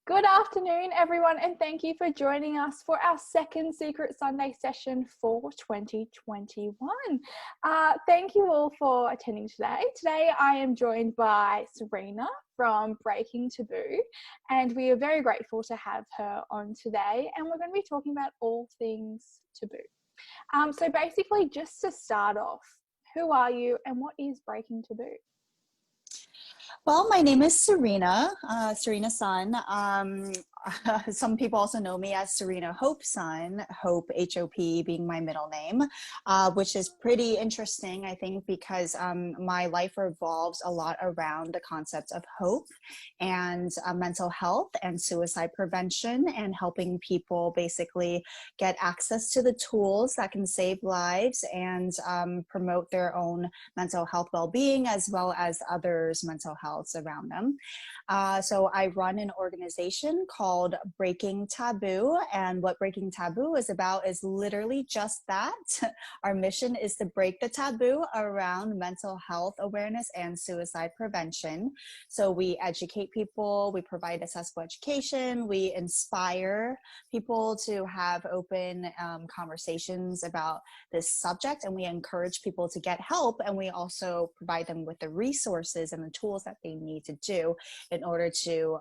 Good afternoon, everyone, and thank you for joining us for our second Secret Sunday session for 2021. Thank you all for attending today. Today, I am joined by Serena from Breaking Taboo, and we are very grateful to have her on today, and we're going to be talking about all things taboo. So basically, just to start off, who are you and what is Breaking Taboo? Well, my name is Serena, Serena Sun. Some people also know me as Serena Hope Sun, Hope, H-O-P being my middle name, which is pretty interesting, I think, because my life revolves a lot around the concepts of hope and mental health and suicide prevention and helping people basically get access to the tools that can save lives and promote their own mental health well-being as well as others' mental health around them. So I run an organization called Breaking Taboo, and what Breaking Taboo is about is literally just that. Our mission is to break the taboo around mental health awareness and suicide prevention. So we educate people, we provide accessible education, we inspire people to have open conversations about this subject, and we encourage people to get help, and we also provide them with the resources and the tools that they need to do in order to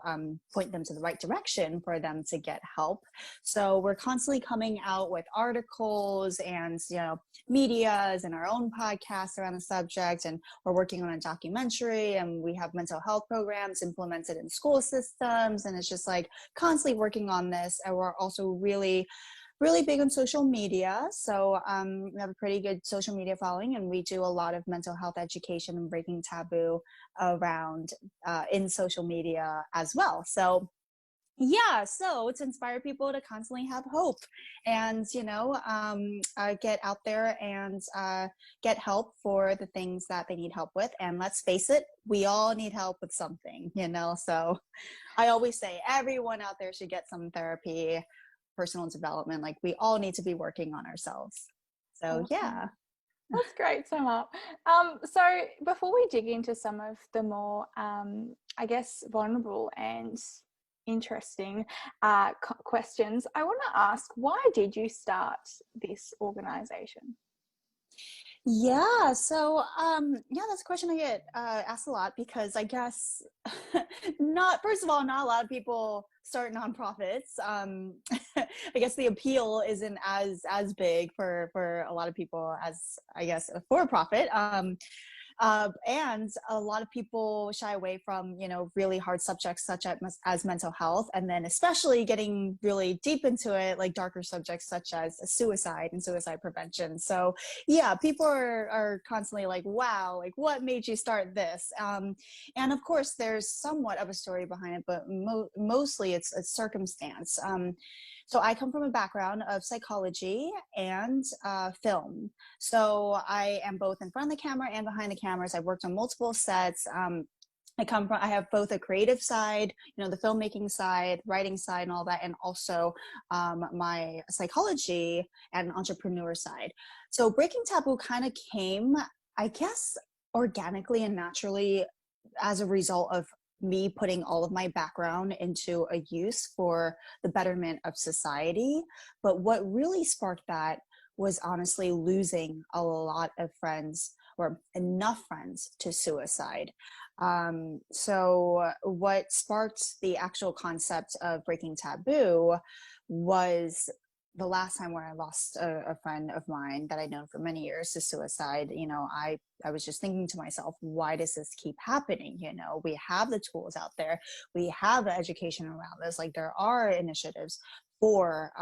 point them to the right direction for them to get help. So we're constantly coming out with articles and medias and our own podcasts around the subject, and we're working on a documentary, and we have mental health programs implemented in school systems, and it's just like constantly working on this. And we're also really big on social media. So we have a pretty good social media following, and we do a lot of mental health education and breaking taboo around in social media as well. So yeah, so to inspire people to constantly have hope and, get out there and get help for the things that they need help with. And let's face it, we all need help with something, so I always say everyone out there should get some therapy, personal development. Like, we all need to be working on ourselves. So Awesome. yeah. That's great, Summer. So before we dig into some of the more, vulnerable and interesting questions, I want to ask, why did you start this organization? Yeah, so that's a question I get asked a lot, because I guess first of all, not a lot of people start nonprofits. I guess the appeal isn't as big for a lot of people as, I guess, a for-profit. And a lot of people shy away from, really hard subjects such as mental health, and then especially getting really deep into it, like darker subjects such as suicide and suicide prevention. So yeah, people are constantly like, wow, like, what made you start this? And of course, there's somewhat of a story behind it, but mostly it's circumstance. So I come from a background of psychology and film. So I am both in front of the camera and behind the cameras. I've worked on multiple sets. I have both a creative side, the filmmaking side, writing side and all that, and also my psychology and entrepreneur side. So Breaking Taboo kind of came, I guess, organically and naturally as a result of me putting all of my background into a use for the betterment of society. But what really sparked that was honestly losing a lot of friends, or enough friends, to suicide. So what sparked the actual concept of Breaking Taboo was the last time where I lost a friend of mine that I'd known for many years to suicide. I was just thinking to myself, why does this keep happening? We have the tools out there. We have the education around this. Like, there are initiatives for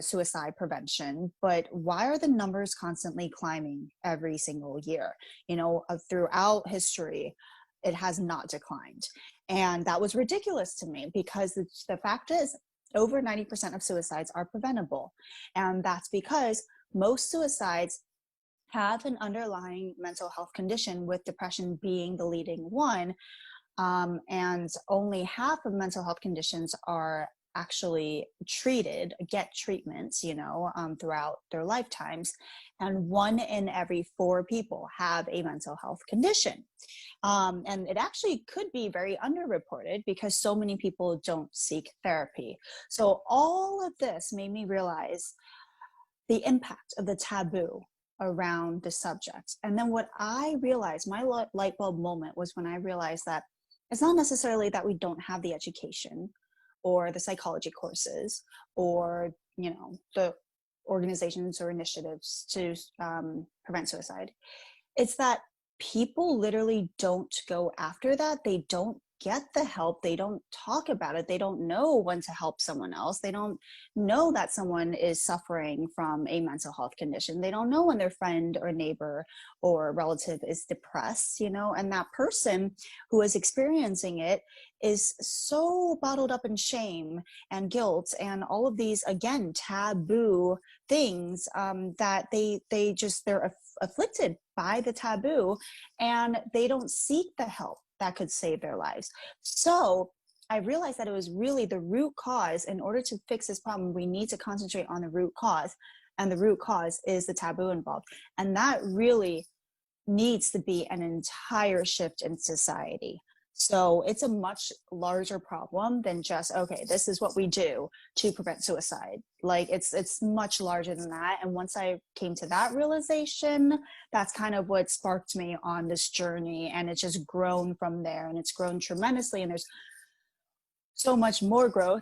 suicide prevention, but why are the numbers constantly climbing every single year? Throughout history, it has not declined. And that was ridiculous to me, because the fact is, over 90% of suicides are preventable. And that's because most suicides have an underlying mental health condition, with depression being the leading one. And only half of mental health conditions are actually get treatments, throughout their lifetimes. And 1 in every 4 people have a mental health condition. And it actually could be very underreported because so many people don't seek therapy. So all of this made me realize the impact of the taboo around the subject. And then what I realized, my light bulb moment, was when I realized that it's not necessarily that we don't have the education or the psychology courses or, the organizations or initiatives to prevent suicide. It's that people literally don't go after that. They don't get the help. They don't talk about it. They don't know when to help someone else. They don't know that someone is suffering from a mental health condition. They don't know when their friend or neighbor or relative is depressed, and that person who is experiencing it is so bottled up in shame and guilt and all of these, again, taboo things, that they're afflicted by the taboo, and they don't seek the help that could save their lives. So I realized that it was really the root cause. In order to fix this problem, we need to concentrate on the root cause, and the root cause is the taboo involved. And that really needs to be an entire shift in society. So it's a much larger problem than just, okay, this is what we do to prevent suicide. Like it's much larger than that. And once I came to that realization, that's kind of what sparked me on this journey. And it's just grown from there, and it's grown tremendously. And there's so much more growth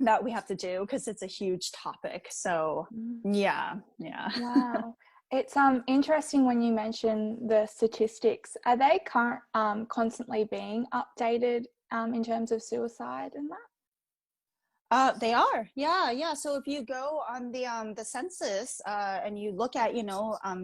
that we have to do because it's a huge topic. So yeah. Wow. It's interesting when you mention the statistics. Are they constantly being updated in terms of suicide and that? They are, yeah. So if you go on the census and you look at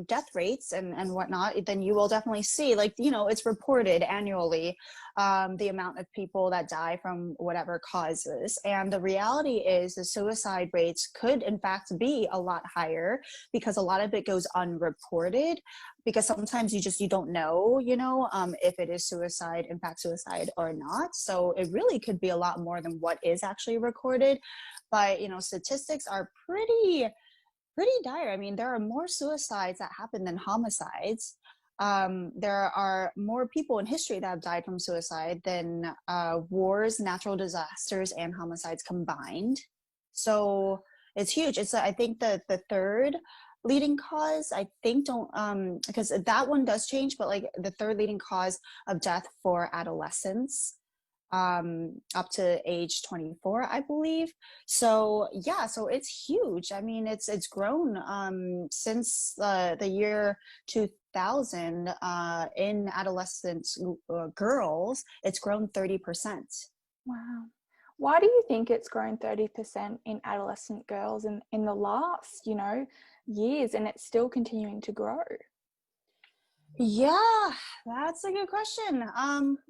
death rates and whatnot, then you will definitely see, like, it's reported annually, the amount of people that die from whatever causes. And the reality is the suicide rates could in fact be a lot higher because a lot of it goes unreported, because sometimes you don't know, if it is suicide, in fact, suicide or not. So it really could be a lot more than what is actually recorded. But, statistics are pretty dire. I mean, there are more suicides that happen than homicides. There are more people in history that have died from suicide than wars, natural disasters, and homicides combined. So it's huge. It's, I think, the third leading cause, I think, because that one does change, but like the third leading cause of death for adolescents up to age 24, I believe. So yeah, so it's huge. I mean, it's grown since the year 2000 in adolescent girls. It's grown 30%. Wow. Why do you think it's grown 30% in adolescent girls in the last, years, and it's still continuing to grow? Yeah, that's a good question.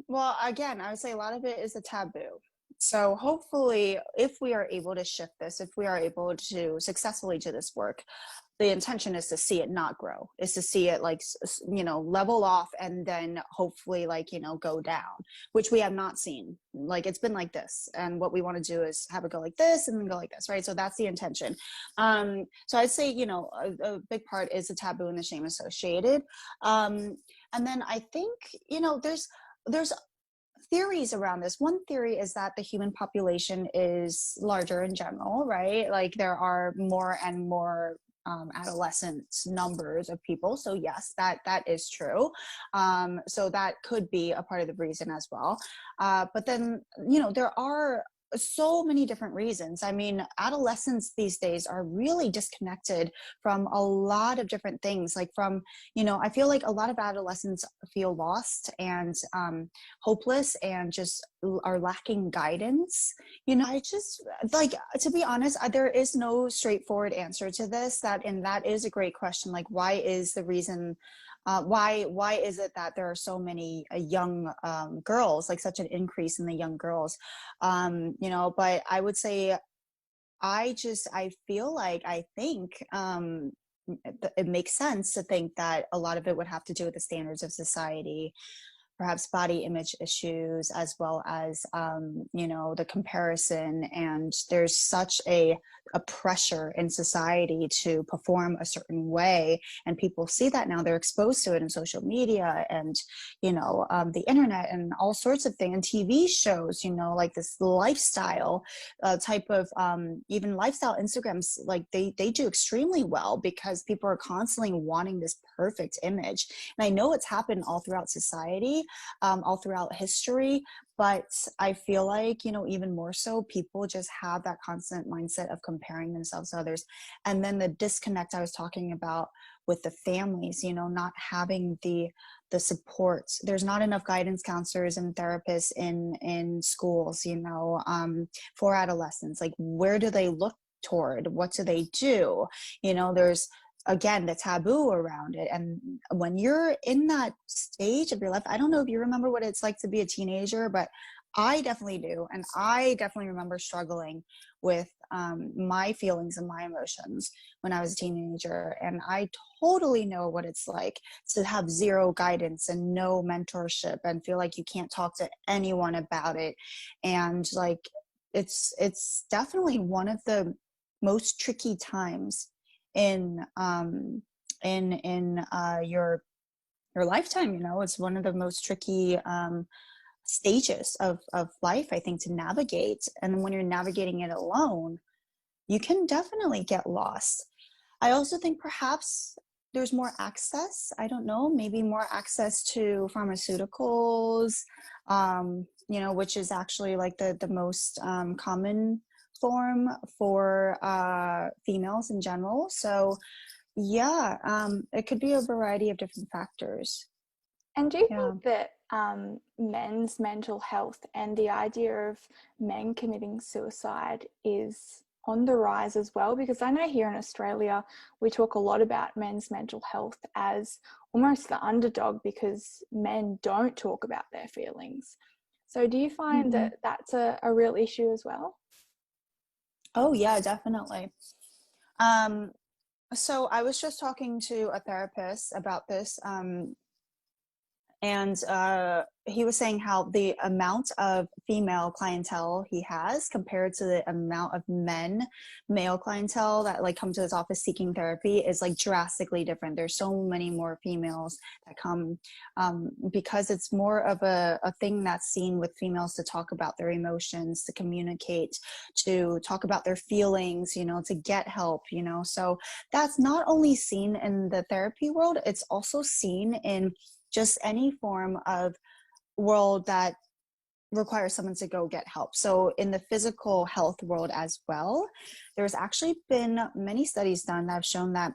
Well, again, I would say a lot of it is a taboo. So hopefully, if we are able to shift this, if we are able to successfully do this work, the intention is to see it not grow, is to see it level off, and then hopefully go down, which we have not seen. Like, it's been like this, and what we want to do is have it go like this and then go like this, right? So that's the intention. So I'd say a big part is the taboo and the shame associated, and then I think there's theories around this. One theory is that the human population is larger in general, right? Like, there are more and more adolescent numbers of people. So yes, that is true. So that could be a part of the reason as well. But then, there are so many different reasons. I mean, adolescents these days are really disconnected from a lot of different things. Like I feel like a lot of adolescents feel lost and hopeless and just are lacking guidance. I just, like, to be honest, there is no straightforward answer to this. And that is a great question. Like, why is the reason why is it that there are so many young girls, like such an increase in the young girls? But I would say I think it makes sense to think that a lot of it would have to do with the standards of society, perhaps body image issues, as well as, you know, the comparison. And there's such a pressure in society to perform a certain way. And people see that now, they're exposed to it in social media and, you know, the internet and all sorts of things, and TV shows, you know, like this lifestyle type of, even lifestyle Instagrams, like they do extremely well because people are constantly wanting this perfect image. And I know it's happened all throughout society, all throughout history, but I feel like, you know, even more so, people just have that constant mindset of comparing themselves to others. And then the disconnect I was talking about with the families, you know, not having the support. There's not enough guidance counselors and therapists in schools, you know, for adolescents. Like, where do they look toward? What do they do? You know, there's, again, the taboo around it. And when you're in that stage of your life, I don't know if you remember what it's like to be a teenager, but I definitely do. And I definitely remember struggling with my feelings and my emotions when I was a teenager. And I totally know what it's like to have zero guidance and no mentorship and feel like you can't talk to anyone about it. And like, it's definitely one of the most tricky times in your lifetime. You know, it's one of the most tricky stages of life, I think, to navigate. And when you're navigating it alone, you can definitely get lost. I also think perhaps there's more access. I don't know, maybe more access to pharmaceuticals, you know, which is actually like the most common form for females in general. So yeah, it could be a variety of different factors. And do you Yeah. think that men's mental health and the idea of men committing suicide is on the rise as well? Because I know here in Australia, we talk a lot about men's mental health as almost the underdog because men don't talk about their feelings. So do you find Mm-hmm. that that's a real issue as well? Oh yeah, definitely. Um, so I was just talking to a therapist about this, and he was saying how the amount of female clientele he has compared to the amount of male clientele that like come to his office seeking therapy is like drastically different. There's so many more females that come, because it's more of a thing that's seen with females to talk about their emotions, to communicate, to talk about their feelings, you know, to get help, you know. So that's not only seen in the therapy world, it's also seen in just any form of world that requires someone to go get help. So in the physical health world as well, there's actually been many studies done that have shown that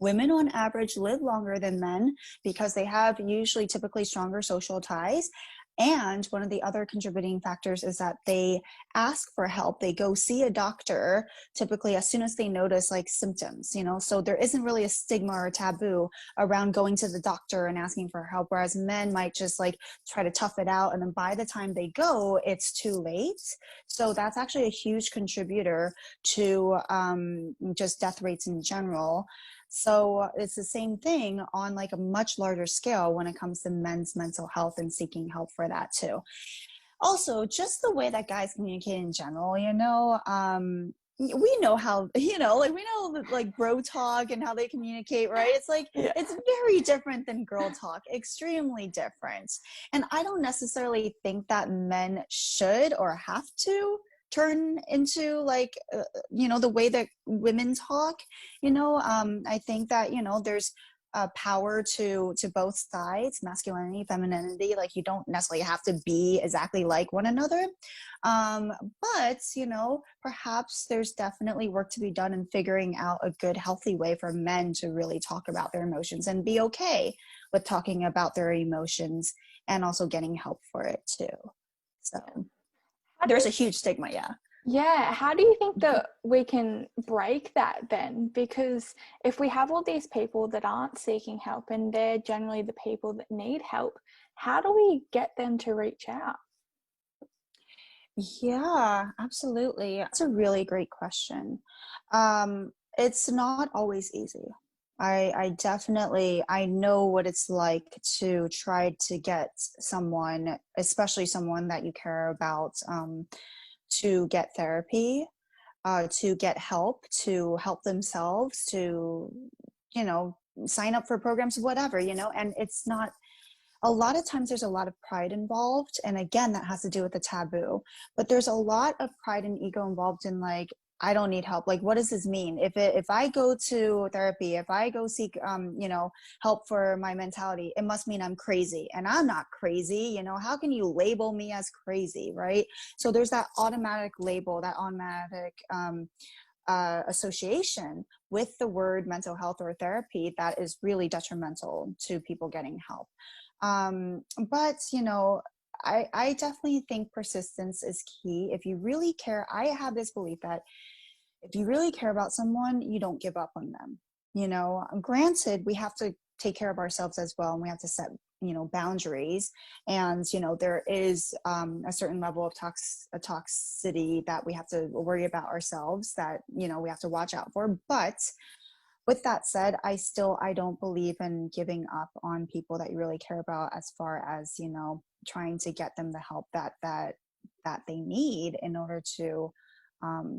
women on average live longer than men because they have usually typically stronger social ties. And one of the other contributing factors is that they ask for help. They go see a doctor typically as soon as they notice like symptoms, you know, so there isn't really a stigma or taboo around going to the doctor and asking for help. Whereas men might just like try to tough it out. And then by the time they go, it's too late. So that's actually a huge contributor to just death rates in general. So it's the same thing on like a much larger scale when it comes to men's mental health and seeking help for that too. Also, just the way that guys communicate in general, you know, we know how, you know, like we know like bro talk and how they communicate, right? It's like, Yeah. it's very different than girl talk, extremely different. And I don't necessarily think that men should or have to turn into like, you know, the way that women talk, you know. I think that, you know, there's power to both sides, masculinity, femininity. Like, you don't necessarily have to be exactly like one another, but you know, perhaps there's definitely work to be done in figuring out a good healthy way for men to really talk about their emotions and be okay with talking about their emotions and also getting help for it too. So How do there's you a huge stigma. Yeah. Yeah, how do you think that we can break that then? Because if we have all these people that aren't seeking help and they're generally the people that need help, how do we get them to reach out? Yeah, absolutely. That's a really great question. It's not always easy. I definitely, I know what it's like to try to get someone, especially someone that you care about, to get therapy, to get help, to help themselves, to, you know, sign up for programs, whatever, you know, and it's not, a lot of times there's a lot of pride involved. And again, that has to do with the taboo, but there's a lot of pride and ego involved in like, I don't need help. Like, what does this mean? If I go to therapy, if I go seek, you know, help for my mentality, it must mean I'm crazy, and I'm not crazy. You know, how can you label me as crazy? Right. So there's that automatic label, that automatic, association with the word mental health or therapy that is really detrimental to people getting help. But, you know, I definitely think persistence is key. If you really care, I have this belief that if you really care about someone, you don't give up on them. You know, granted, we have to take care of ourselves as well, and we have to set, you know, boundaries. And, you know, there is a certain level of toxicity that we have to worry about ourselves, that, you know, we have to watch out for. But with that said, I don't believe in giving up on people that you really care about, as far as, you know, trying to get them the help that they need in order to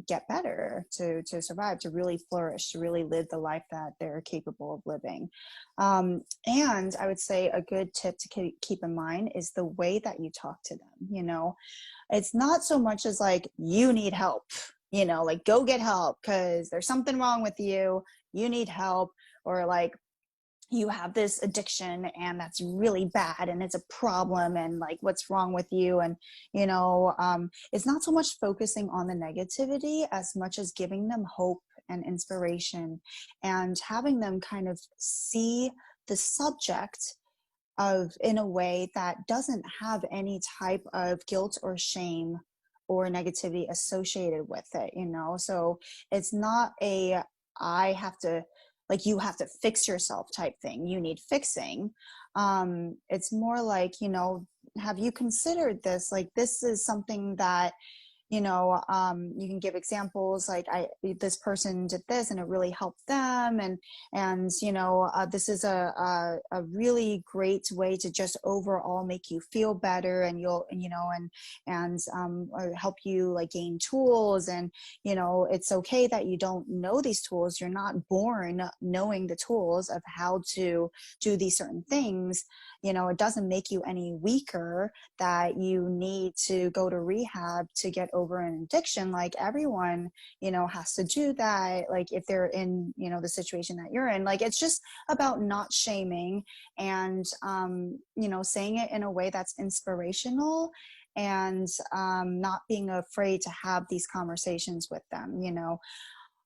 get better, to survive, to really flourish, to really live the life that they're capable of living. And I would say a good tip to keep in mind is the way that you talk to them. You know, it's not so much as like, you need help, you know, like, go get help because there's something wrong with you, you need help, or like, you have this addiction and that's really bad and it's a problem, and like, what's wrong with you? And, you know, it's not so much focusing on the negativity as much as giving them hope and inspiration, and having them kind of see the subject of in a way that doesn't have any type of guilt or shame or negativity associated with it, you know. So it's not a, I have to, like, you have to fix yourself type thing, you need fixing. It's more like, you know, have you considered this? Like, this is something that, you know, you can give examples like, this person did this and it really helped them, and you know, this is a really great way to just overall make you feel better, and you'll, you know, and help you like gain tools. And, you know, it's okay that you don't know these tools, you're not born knowing the tools of how to do these certain things. You know, it doesn't make you any weaker that you need to go to rehab to get over an addiction. Like, everyone, you know, has to do that, like, if they're in, you know, the situation that you're in. Like, it's just about not shaming, and you know, saying it in a way that's inspirational, and not being afraid to have these conversations with them, you know.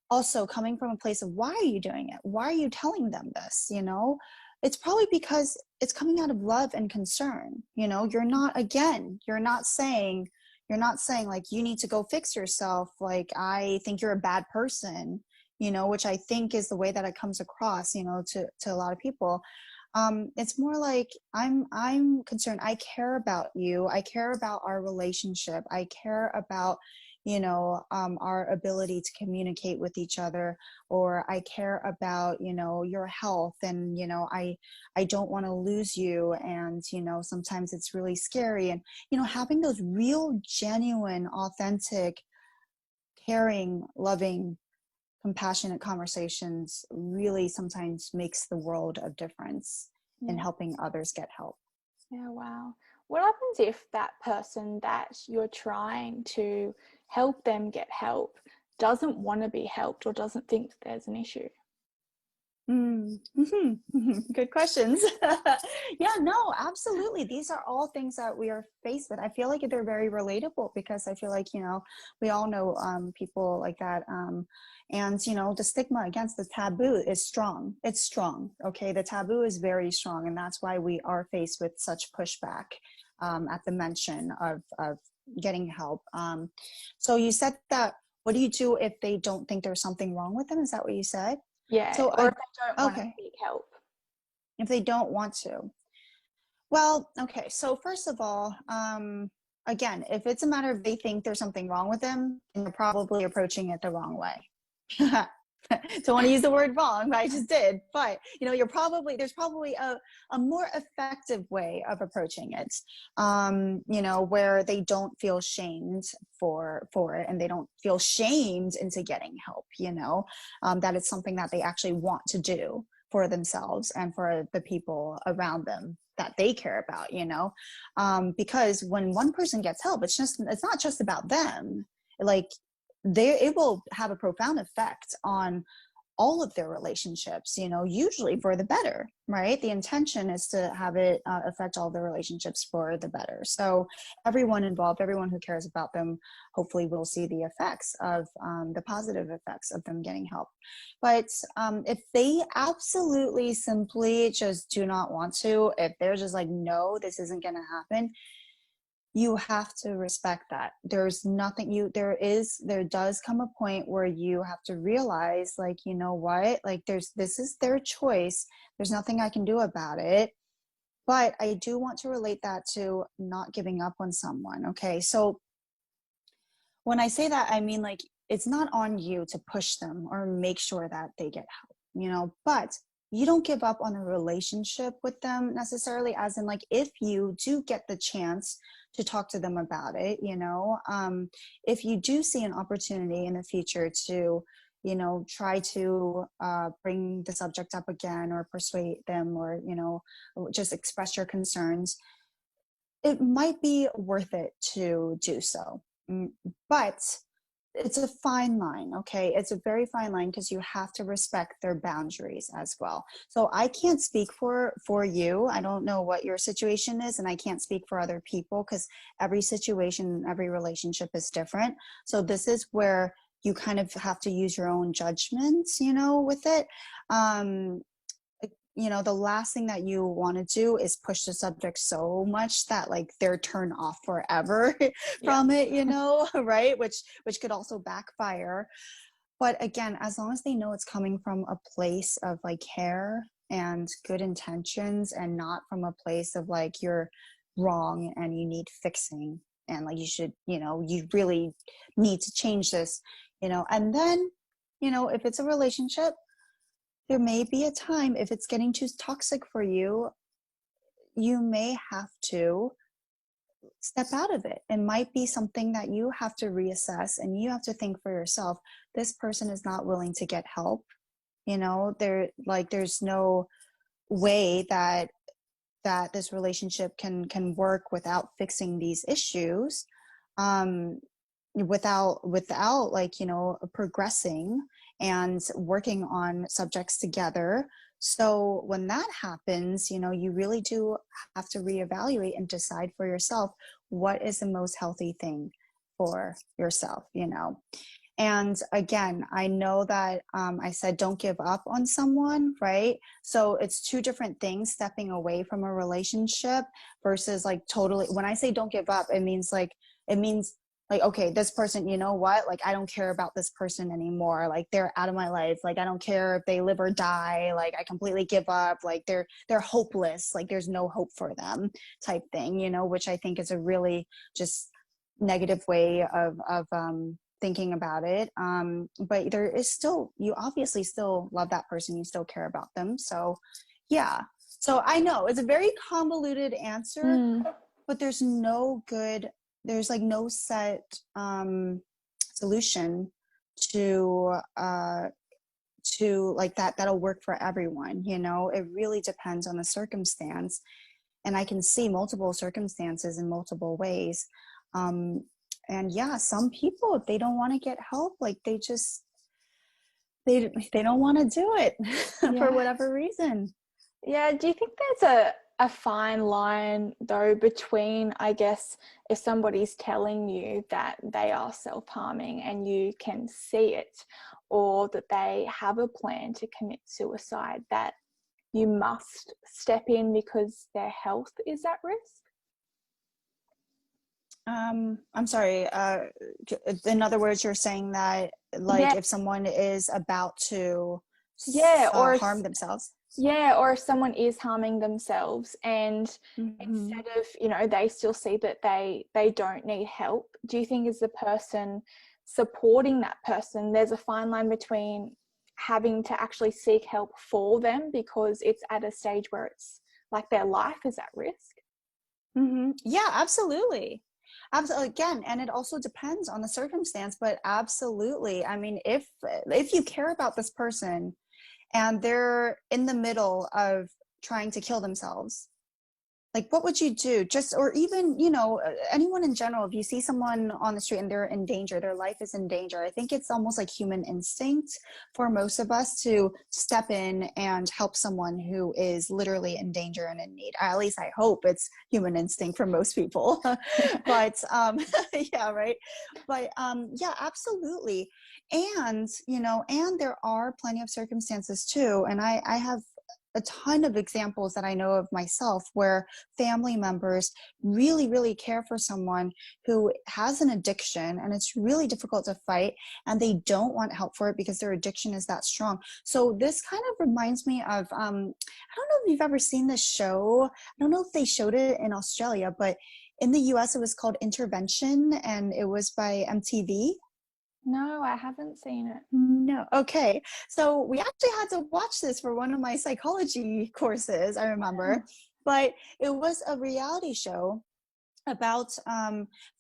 Also coming from a place of, why are you doing it, why are you telling them this, you know? It's probably because it's coming out of love and concern. You know, you're not, again, you're not saying like, you need to go fix yourself, like, I think you're a bad person, you know, which I think is the way that it comes across, you know, to a lot of people. It's more like, I'm concerned, I care about you, I care about our relationship, I care about, you know, our ability to communicate with each other, or I care about, you know, your health, and, you know, I don't want to lose you, and, you know, sometimes it's really scary. And, you know, having those real, genuine, authentic, caring, loving, compassionate conversations really sometimes makes the world of difference in Yeah. helping others get help. Yeah, wow. What happens if that person that you're trying to help them get help doesn't want to be helped, or doesn't think there's an issue? Good questions. Yeah, no, absolutely. These are all things that we are faced with. I feel like they're very relatable, because I feel like, you know, we all know people like that. And, you know, the stigma against the taboo is strong. It's strong. Okay. The taboo is very strong. And that's why we are faced with such pushback at the mention of getting help. So you said that, what do you do if they don't think there's something wrong with them? Is that what you said? Yeah, So or if they don't want to okay, seek help. if they don't want to. Well, okay, so first of all, again, if it's a matter of they think there's something wrong with them, then you're probably approaching it the wrong way. don't want to use the word wrong, but I just did. But there's probably a more effective way of approaching it, where they don't feel shamed for it, and they don't feel shamed into getting help, that it's something that they actually want to do for themselves and for the people around them that they care about, because when one person gets help, it's not just about them. Like, it will have a profound effect on all of their relationships, usually for the better, right? The intention is to have it affect all the relationships for the better. So everyone involved, everyone who cares about them, hopefully will see the effects of the positive effects of them getting help. But if they absolutely simply just do not want to, if they're just like, no, this isn't going to happen, you have to respect that. There's nothing there does come a point where you have to realize, like, you know what, like, this is their choice. There's nothing I can do about it. But I do want to relate that to not giving up on someone. Okay. So when I say that, I mean, like, it's not on you to push them or make sure that they get help, but you don't give up on a relationship with them necessarily, as in, like, if you do get the chance to talk to them about it, if you do see an opportunity in the future to, try to bring the subject up again, or persuade them, or, just express your concerns, it might be worth it to do so. But it's a fine line, okay? It's a very fine line, because you have to respect their boundaries as well. So I can't speak for you. I don't know what your situation is, and I can't speak for other people, because every situation, every relationship is different. So this is where you kind of have to use your own judgments, with it. The last thing that you want to do is push the subject so much that, like, they're turned off forever from it, right? Which could also backfire. But again, as long as they know it's coming from a place of, like, care and good intentions, and not from a place of, like, you're wrong and you need fixing, and, like, you should, you really need to change this, and then, if it's a relationship, there may be a time, if it's getting too toxic for you, you may have to step out of it. It might be something that you have to reassess, and you have to think for yourself, this person is not willing to get help. There's no way that this relationship can work without fixing these issues, without like, progressing and working on subjects together. So when that happens, you really do have to reevaluate and decide for yourself what is the most healthy thing for yourself, And again, I know that I said don't give up on someone, right? So it's two different things: stepping away from a relationship versus, like, totally. When I say don't give up, it means like, okay, this person, you know what? Like, I don't care about this person anymore. Like, they're out of my life. Like, I don't care if they live or die. Like, I completely give up. Like, they're hopeless. Like, there's no hope for them, type thing, which I think is a really just negative way of thinking about it. But there is still, you obviously still love that person. You still care about them. So yeah. So I know it's a very convoluted answer, but there's like no set solution to like that'll work for everyone. It really depends on the circumstance, and I can see multiple circumstances in multiple ways. And yeah, some people, if they don't want to get help, like, they don't want to do it for whatever reason. Yeah. Do you think there's a fine line, though, between, I guess, if somebody's telling you that they are self-harming and you can see it, or that they have a plan to commit suicide, that you must step in because their health is at risk? I'm sorry. In other words, you're saying that, like, if someone is about to harm themselves. Yeah, or if someone is harming themselves, and instead of, they still see that they don't need help, do you think as the person supporting that person, there's a fine line between having to actually seek help for them because it's at a stage where it's like their life is at risk? Yeah, absolutely. Absolutely. Again, and it also depends on the circumstance, but absolutely. I mean, if you care about this person and they're in the middle of trying to kill themselves, like what would you do? Just, or even, anyone in general, if you see someone on the street and they're in danger, their life is in danger, I think it's almost like human instinct for most of us to step in and help someone who is literally in danger and in need. At least I hope it's human instinct for most people. But yeah, right. But yeah, absolutely. And and there are plenty of circumstances too, and I have a ton of examples that I know of myself where family members really, really care for someone who has an addiction and it's really difficult to fight, and they don't want help for it because their addiction is that strong. So this kind of reminds me of, I don't know if you've ever seen this show. I don't know if they showed it in Australia, but in the US it was called Intervention, and it was by MTV. No, I haven't seen it. No. Okay. So we actually had to watch this for one of my psychology courses, I remember. But it was a reality show about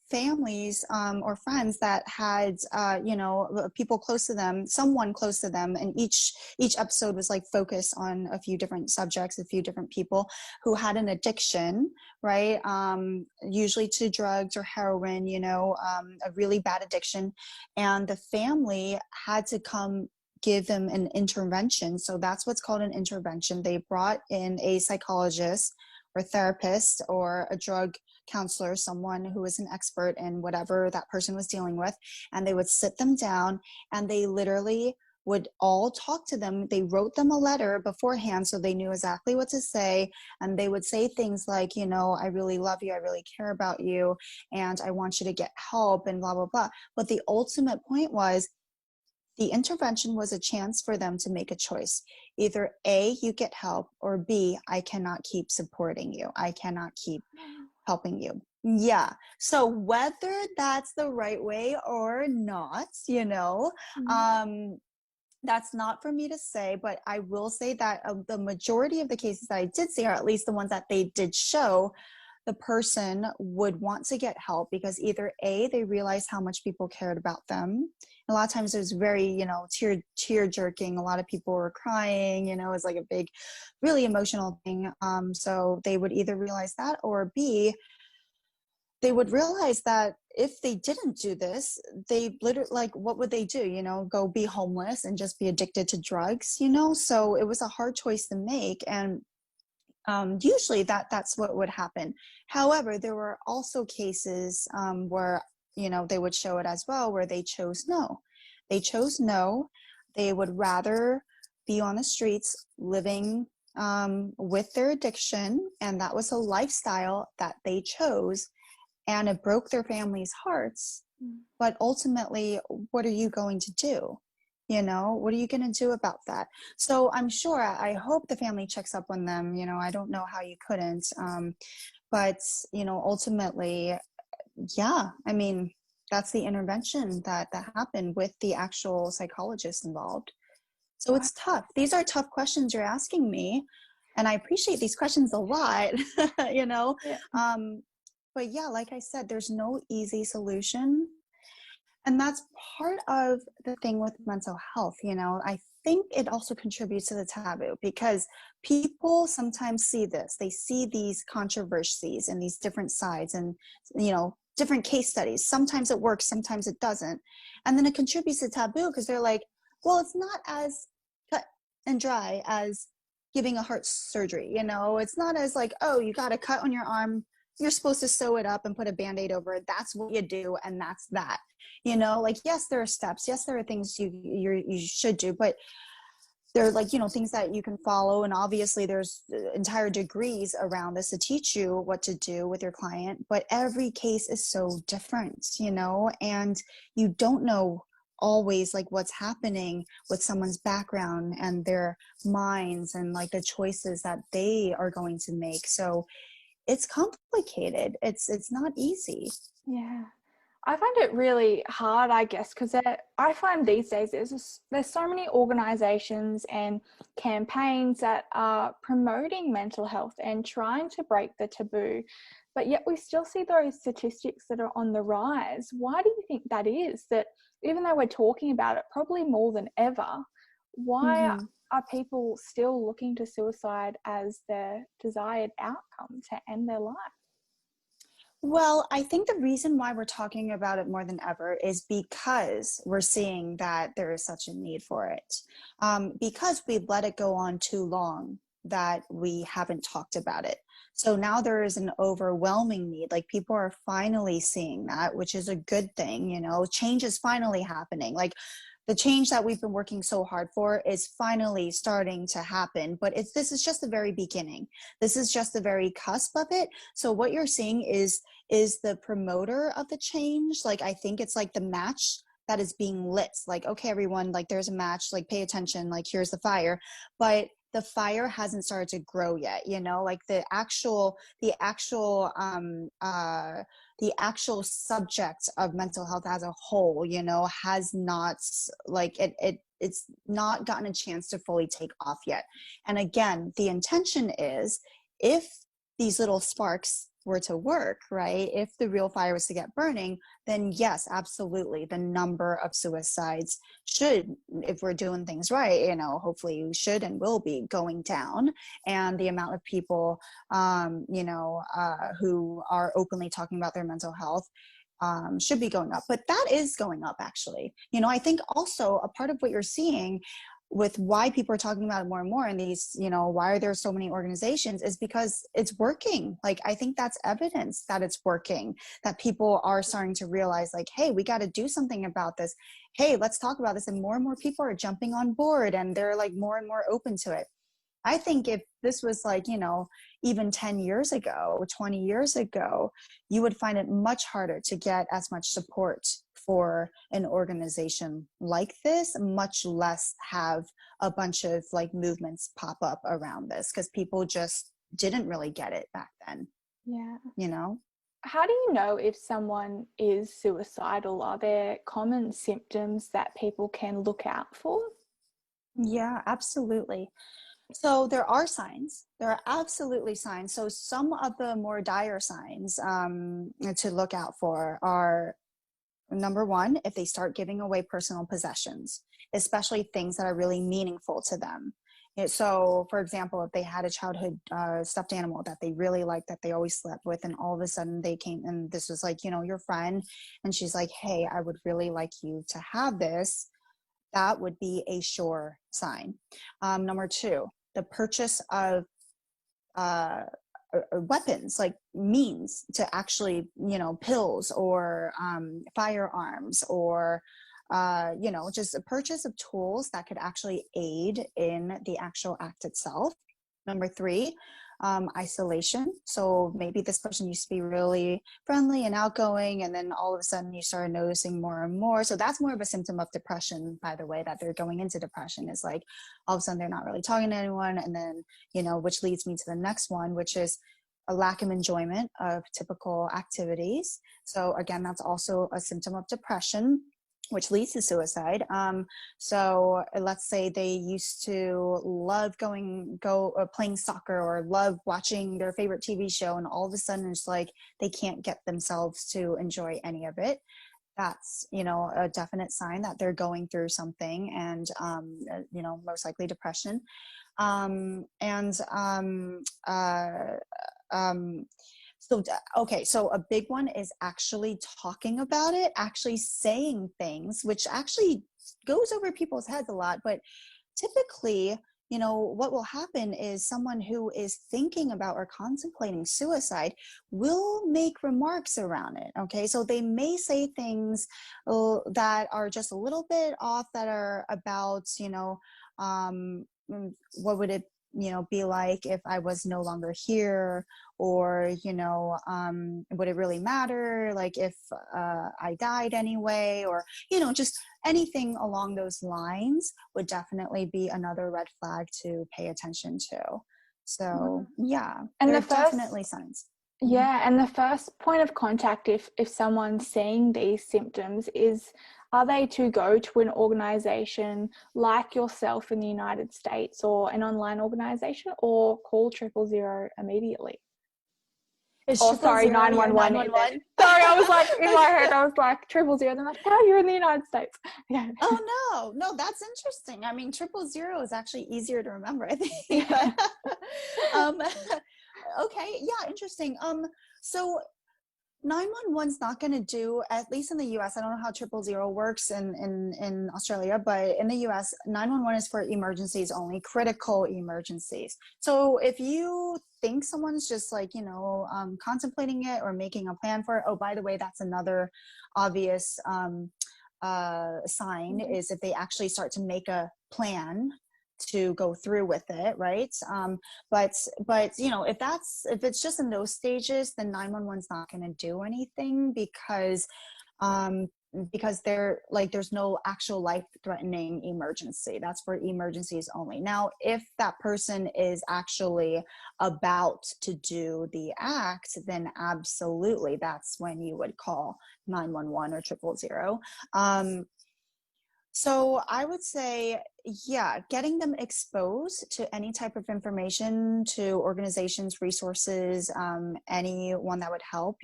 families or friends that had people close to them, someone close to them, and each episode was like focused on a few different subjects, a few different people who had an addiction, right? Usually to drugs or heroin, a really bad addiction, and the family had to come give them an intervention. So that's what's called an intervention. They brought in a psychologist or therapist or a drug counselor, someone who was an expert in whatever that person was dealing with, and they would sit them down and they literally would all talk to them. They wrote them a letter beforehand so they knew exactly what to say, and they would say things like, I really love you, I really care about you, and I want you to get help, and blah blah blah. But the ultimate point was, the intervention was a chance for them to make a choice. Either A, you get help, or B, I cannot keep supporting you. I cannot keep helping you. Yeah. So whether that's the right way or not, that's not for me to say, but I will say that the majority of the cases that I did see, or at least the ones that they did show, the person would want to get help because either A, they realized how much people cared about them. A lot of times it was very, tear jerking. A lot of people were crying, it was like a big, really emotional thing. So they would either realize that, or B, they would realize that if they didn't do this, they literally, like, what would they do? Go be homeless and just be addicted to drugs, So it was a hard choice to make. And usually that's what would happen. However, there were also cases where, they would show it as well, where they chose no. They chose no. They would rather be on the streets living with their addiction, and that was a lifestyle that they chose, and it broke their families' hearts. But ultimately, what are you going to do? What are you going to do about that? So I'm sure, I hope the family checks up on them. I don't know how you couldn't. But, ultimately, yeah, I mean, that's the intervention that happened with the actual psychologist involved. So it's tough. These are tough questions you're asking me, and I appreciate these questions a lot, Yeah. But yeah, like I said, there's no easy solution. And that's part of the thing with mental health. I think it also contributes to the taboo because people sometimes see this. They see these controversies and these different sides and, different case studies. Sometimes it works, sometimes it doesn't. And then it contributes to taboo because they're like, well, it's not as cut and dry as giving a heart surgery. It's not as like, oh, you got a cut on your arm, you're supposed to sew it up and put a Band-Aid over it. That's what you do, and that's that. Like, yes, there are steps. Yes, there are things you should do, but there are, like, things that you can follow. And obviously there's entire degrees around this to teach you what to do with your client. But every case is so different, and you don't know always like what's happening with someone's background and their minds and like the choices that they are going to make. So it's complicated. It's not easy. Yeah. I find it really hard, I guess, because I find these days there's so many organizations and campaigns that are promoting mental health and trying to break the taboo, but yet we still see those statistics that are on the rise. Why do you think that is? That even though we're talking about it probably more than ever, why Mm-hmm. are people still looking to suicide as their desired outcome to end their life? Well, I think the reason why we're talking about it more than ever is because we're seeing that there is such a need for it. Because we've let it go on too long that we haven't talked about it. So now there is an overwhelming need. Like people are finally seeing that, which is a good thing. You know, change is finally happening. Like the change that we've been working so hard for is finally starting to happen, but this is just the very beginning. This is just the very cusp of it. So what you're seeing is the promoter of the change. Like I think it's like the match that is being lit. Like, okay, everyone, like there's a match, like pay attention, like here's the fire. But the fire hasn't started to grow yet, you know, like the actual subject of mental health as a whole, you know, has not like it's not gotten a chance to fully take off yet. And again, the intention is if these little sparks were to work, right? If the real fire was to get burning, then yes, absolutely. The number of suicides should, if we're doing things right, you know, hopefully we should and will be going down. And the amount of people, who are openly talking about their mental health should be going up. But that is going up, actually. You know, I think also a part of what you're seeing with why people are talking about it more and more and these, you know, why are there so many organizations is because it's working. Like, I think that's evidence that it's working, that people are starting to realize like, hey, we got to do something about this. Hey, let's talk about this. And more people are jumping on board and they're like more and more open to it. I think if this was like, you know, even 10 years ago, 20 years ago, you would find it much harder to get as much support for an organization like this, much less have a bunch of like movements pop up around this because people just didn't really get it back then. Yeah. You know? How do you know if someone is suicidal? Are there common symptoms that people can look out for? Yeah, absolutely. So there are signs. There are absolutely signs. So some of the more dire signs to look out for are number one, if they start giving away personal possessions, especially things that are really meaningful to them. So, for example, if they had a childhood stuffed animal that they really liked, that they always slept with, and all of a sudden they came and this was like, you know, your friend, and she's like, hey, I would really like you to have this, that would be a sure sign. Number two, the purchase of weapons, like means to actually, you know, pills or firearms or just a purchase of tools that could actually aid in the actual act itself. Number three, isolation. So maybe this person used to be really friendly and outgoing, and then all of a sudden you started noticing more and more. So that's more of a symptom of depression, by the way, that they're going into depression, is like all of a sudden they're not really talking to anyone. And then, you know, which leads me to the next one, which is a lack of enjoyment of typical activities. So again, that's also a symptom of depression, which leads to suicide. So let's say they used to love playing soccer or love watching their favorite TV show, and all of a sudden it's like they can't get themselves to enjoy any of it. That's, you know, a definite sign that they're going through something, and you know, most likely depression. Um, and um, uh, um, so a big one is actually talking about it, actually saying things, which actually goes over people's heads a lot. But typically, you know, what will happen is someone who is thinking about or contemplating suicide will make remarks around it. Okay. So they may say things that are just a little bit off, that are about, you know, what would it, you know, be like if I was no longer here, or, you know, would it really matter, like if I died anyway, or, you know, just anything along those lines would definitely be another red flag to pay attention to. So yeah, And there the are first definitely signs. Yeah, and the first point of contact, if someone's seeing these symptoms, is are they to go to an organization like yourself in the United States or an online organization, or call 000 immediately? Is Oh, triple sorry, zero your 911 and then 911? sorry, I was like in my head, I was like 000. I'm like, no, you're in the United States. Yeah. Oh no, that's interesting. I mean, 000 is actually easier to remember, I think. Yeah. um, okay, yeah, interesting. So 911's not going to do, at least in the US. I don't know how 000 works in Australia, but in the US, 911 is for emergencies only, critical emergencies. So if you think someone's just like, contemplating it or making a plan for it, oh, by the way, that's another obvious sign, is if they actually start to make a plan to go through with it, right? But if it's just in those stages, then 911's not going to do anything, because they're like, there's no actual life-threatening emergency. That's for emergencies only. Now, if that person is actually about to do the act, then absolutely, that's when you would call 911 or 000. So I would say, yeah, getting them exposed to any type of information, to organizations, resources, anyone that would help,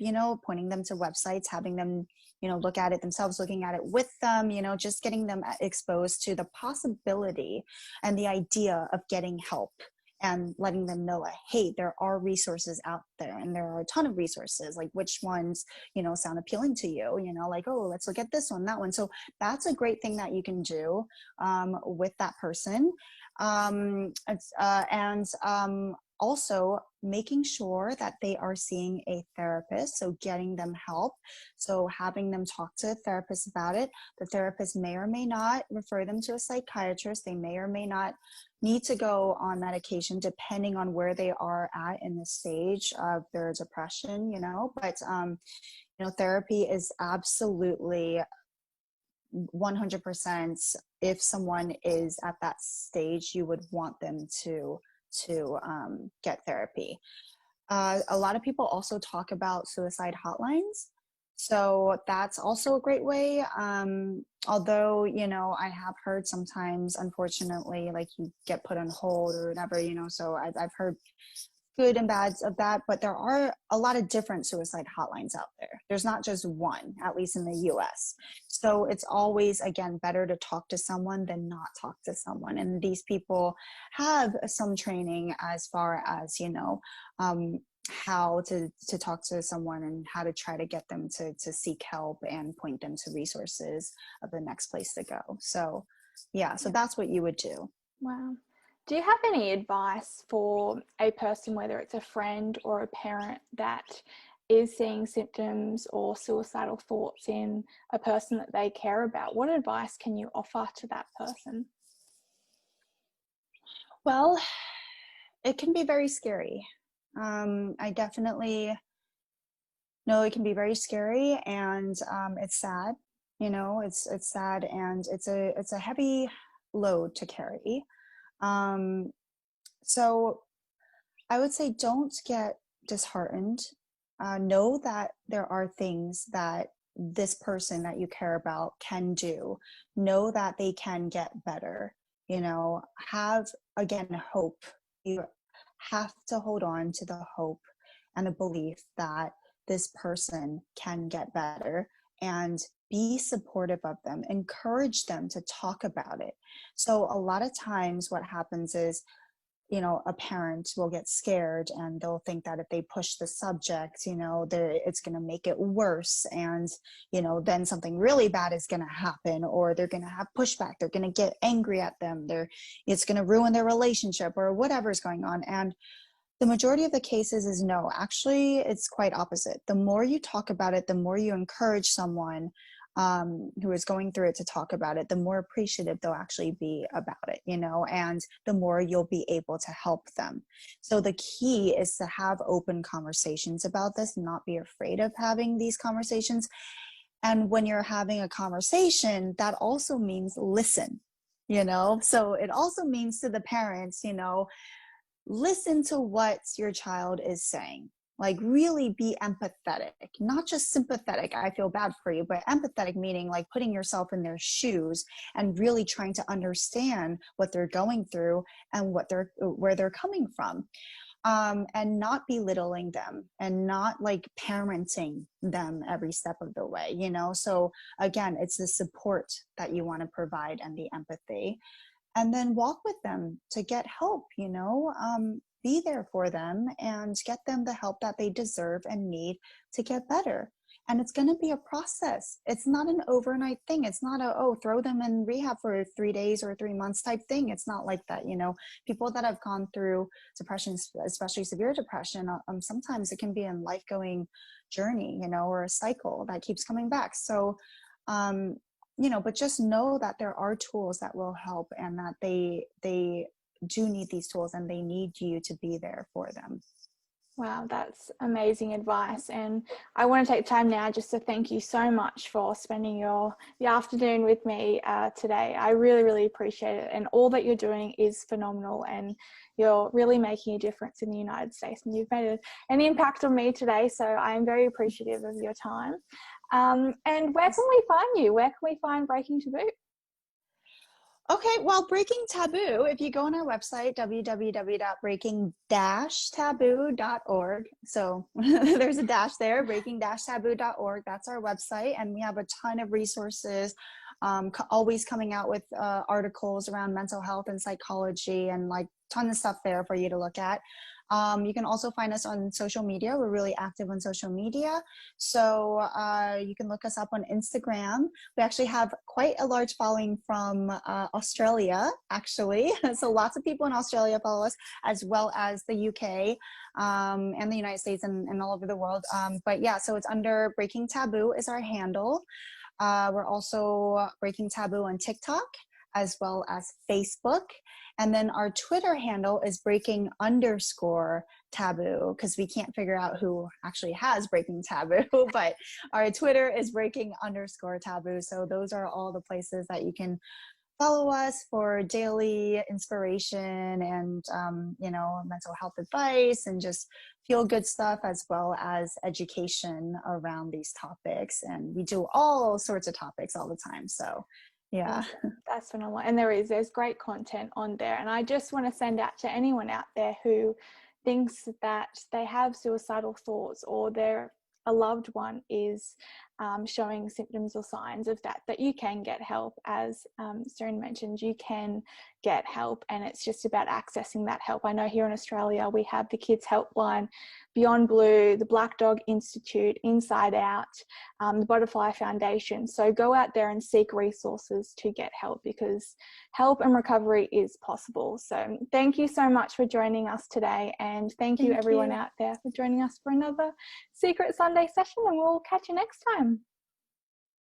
pointing them to websites, having them, look at it themselves, looking at it with them, just getting them exposed to the possibility and the idea of getting help, and letting them know, hey, there are resources out there, and there are a ton of resources, like which ones, sound appealing to you, like, oh, let's look at this one, that one. So that's a great thing that you can do with that person. And also making sure that they are seeing a therapist, so getting them help, so having them talk to a therapist about it. The therapist may or may not refer them to a psychiatrist. They may or may not need to go on medication, depending on where they are at in the stage of their depression, but therapy is absolutely 100%. If someone is at that stage, you would want them to get therapy. A lot of people also talk about suicide hotlines, so that's also a great way. Although, I have heard sometimes, unfortunately, like, you get put on hold or whatever, so I've heard good and bads of that, but there are a lot of different suicide hotlines out there. There's not just one, at least in the US. So it's always, again, better to talk to someone than not talk to someone. And these people have some training as far as, how to talk to someone, and how to try to get them to seek help, and point them to resources of the next place to go. So yeah, so that's what you would do. Wow. Do you have any advice for a person, whether it's a friend or a parent, that is seeing symptoms or suicidal thoughts in a person that they care about? What advice can you offer to that person? Well, it can be very scary. I definitely know it can be very scary, and it's sad. It's sad, and it's a heavy load to carry. Um, so I would say, don't get disheartened. Know that there are things that this person that you care about can do. Know that they can get better. Have, again, hope. You have to hold on to the hope and the belief that this person can get better, and be supportive of them. Encourage them to talk about it. So a lot of times what happens is, a parent will get scared, and they'll think that if they push the subject, it's going to make it worse. And, then something really bad is going to happen, or they're going to have pushback. They're going to get angry at them. It's going to ruin their relationship, or whatever's going on. And the majority of the cases is no, actually, it's quite opposite. The more you talk about it, the more you encourage someone who is going through it to talk about it, the more appreciative they'll actually be about it, and the more you'll be able to help them. So the key is to have open conversations about this, not be afraid of having these conversations. And when you're having a conversation, that also means listen, so it also means to the parents, listen to what your child is saying. Like really be empathetic, not just sympathetic, I feel bad for you, but empathetic meaning like putting yourself in their shoes and really trying to understand what they're going through and where they're coming from. And not belittling them and not like parenting them every step of the way, you know? So again, it's the support that you want to provide and the empathy, and then walk with them to get help, you know? Be there for them and get them the help that they deserve and need to get better. And it's going to be a process. It's not an overnight thing. It's not a, oh, throw them in rehab for 3 days or 3 months type thing. It's not like that. You know, people that have gone through depression, especially severe depression, sometimes it can be a life-going journey, you know, or a cycle that keeps coming back. So, you know, but just know that there are tools that will help, and that they do need these tools, and they need you to be there for them. Wow, that's amazing advice. And I want to take time now just to thank you so much for spending the afternoon with me today. I really, really appreciate it. And all that you're doing is phenomenal. And you're really making a difference in the United States. And you've made an impact on me today. So I am very appreciative of your time. And where can we find you? Where can we find Breaking Taboo? Okay, well, Breaking Taboo, if you go on our website, www.breaking-taboo.org. So there's a dash there, breaking-taboo.org. That's our website. And we have a ton of resources, always coming out with articles around mental health and psychology, and like ton of stuff there for you to look at. You can also find us on social media. We're really active on social media. So you can look us up on Instagram. We actually have quite a large following from Australia, actually. So lots of people in Australia follow us, as well as the UK and the United States, and all over the world. But yeah, so it's under Breaking Taboo is our handle. We're also Breaking Taboo on TikTok, as well as Facebook. And then our Twitter handle is breaking_taboo, because we can't figure out who actually has Breaking Taboo, but our Twitter is breaking_taboo. So those are all the places that you can follow us for daily inspiration and, you know, mental health advice and just feel good stuff, as well as education around these topics. And we do all sorts of topics all the time. So yeah. That's phenomenal. And there's great content on there. And I just want to send out to anyone out there who thinks that they have suicidal thoughts, or a loved one is showing symptoms or signs of that you can get help. As Serena mentioned, you can get help, and it's just about accessing that help. I know here in Australia we have the Kids Helpline, Beyond Blue, the Black Dog Institute, Inside Out, the Butterfly Foundation. So go out there and seek resources to get help, because help and recovery is possible. So thank you so much for joining us today, and thank you everyone out there for joining us for another Secret Sunday session, and we'll catch you next time.